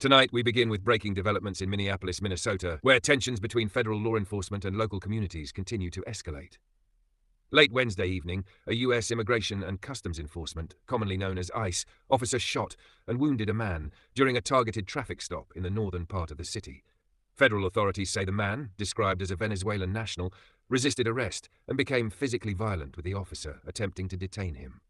Tonight, we begin with breaking developments in Minneapolis, Minnesota, where tensions between federal law enforcement and local communities continue to escalate. Late Wednesday evening, a U.S. Immigration and Customs Enforcement, commonly known as ICE, officer shot and wounded a man during a targeted traffic stop in the northern part of the city. Federal authorities say the man, described as a Venezuelan national, resisted arrest and became physically violent with the officer attempting to detain him.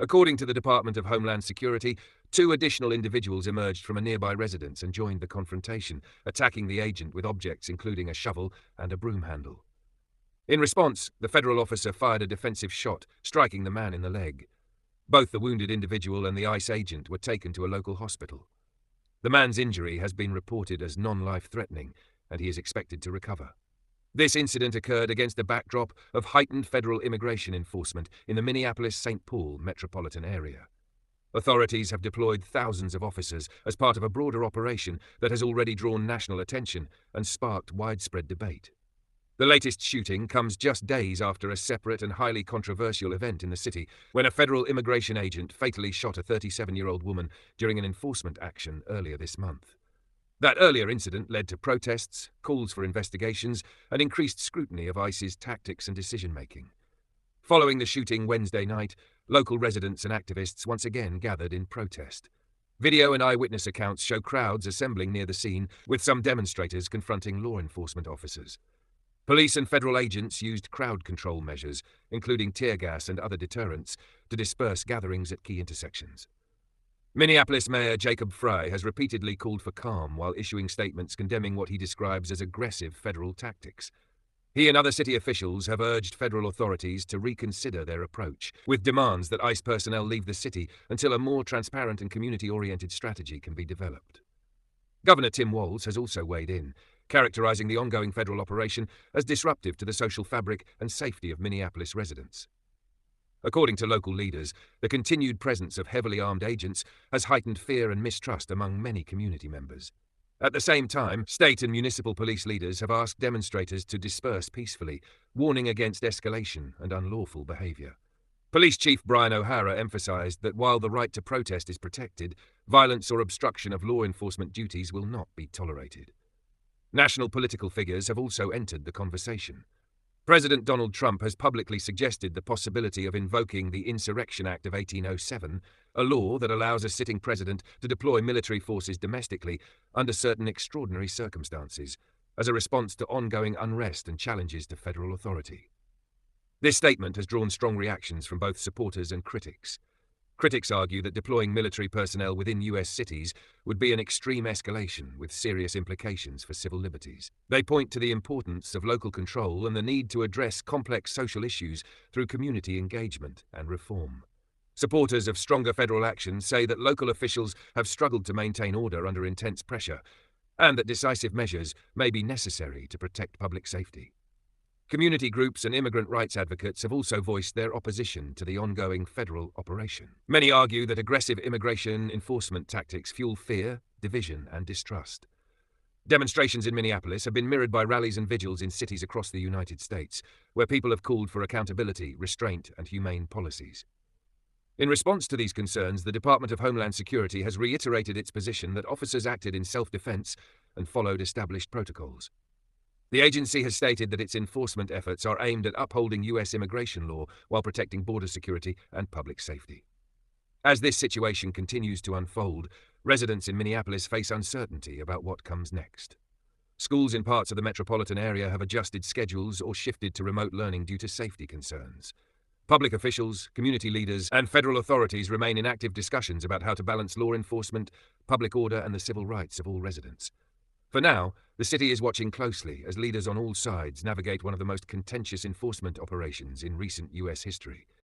According to the Department of Homeland Security, 2 additional individuals emerged from a nearby residence and joined the confrontation, attacking the agent with objects including a shovel and a broom handle. In response, the federal officer fired a defensive shot, striking the man in the leg. Both the wounded individual and the ICE agent were taken to a local hospital. The man's injury has been reported as non-life-threatening, and he is expected to recover. This incident occurred against a backdrop of heightened federal immigration enforcement in the Minneapolis-St. Paul metropolitan area. Authorities have deployed thousands of officers as part of a broader operation that has already drawn national attention and sparked widespread debate. The latest shooting comes just days after a separate and highly controversial event in the city when a federal immigration agent fatally shot a 37-year-old woman during an enforcement action earlier this month. That earlier incident led to protests, calls for investigations, and increased scrutiny of ICE's tactics and decision-making. Following the shooting Wednesday night, local residents and activists once again gathered in protest. Video and eyewitness accounts show crowds assembling near the scene, with some demonstrators confronting law enforcement officers. Police and federal agents used crowd control measures, including tear gas and other deterrents, to disperse gatherings at key intersections. Minneapolis Mayor Jacob Frey has repeatedly called for calm while issuing statements condemning what he describes as aggressive federal tactics. He and other city officials have urged federal authorities to reconsider their approach, with demands that ICE personnel leave the city until a more transparent and community-oriented strategy can be developed. Governor Tim Walz has also weighed in, characterizing the ongoing federal operation as disruptive to the social fabric and safety of Minneapolis residents. According to local leaders, the continued presence of heavily armed agents has heightened fear and mistrust among many community members. At the same time, state and municipal police leaders have asked demonstrators to disperse peacefully, warning against escalation and unlawful behavior. Police Chief Brian O'Hara emphasized that while the right to protest is protected, violence or obstruction of law enforcement duties will not be tolerated. National political figures have also entered the conversation. President Donald Trump has publicly suggested the possibility of invoking the Insurrection Act of 1807, a law that allows a sitting president to deploy military forces domestically under certain extraordinary circumstances, as a response to ongoing unrest and challenges to federal authority. This statement has drawn strong reactions from both supporters and critics. Critics argue that deploying military personnel within U.S. cities would be an extreme escalation with serious implications for civil liberties. They point to the importance of local control and the need to address complex social issues through community engagement and reform. Supporters of stronger federal action say that local officials have struggled to maintain order under intense pressure, and that decisive measures may be necessary to protect public safety. Community groups and immigrant rights advocates have also voiced their opposition to the ongoing federal operation. Many argue that aggressive immigration enforcement tactics fuel fear, division, and distrust. Demonstrations in Minneapolis have been mirrored by rallies and vigils in cities across the United States, where people have called for accountability, restraint, and humane policies. In response to these concerns, the Department of Homeland Security has reiterated its position that officers acted in self-defense and followed established protocols. The agency has stated that its enforcement efforts are aimed at upholding U.S. immigration law while protecting border security and public safety. As this situation continues to unfold, residents in Minneapolis face uncertainty about what comes next. Schools in parts of the metropolitan area have adjusted schedules or shifted to remote learning due to safety concerns. Public officials, community leaders, and federal authorities remain in active discussions about how to balance law enforcement, public order, and the civil rights of all residents. For now, the city is watching closely as leaders on all sides navigate one of the most contentious enforcement operations in recent U.S. history.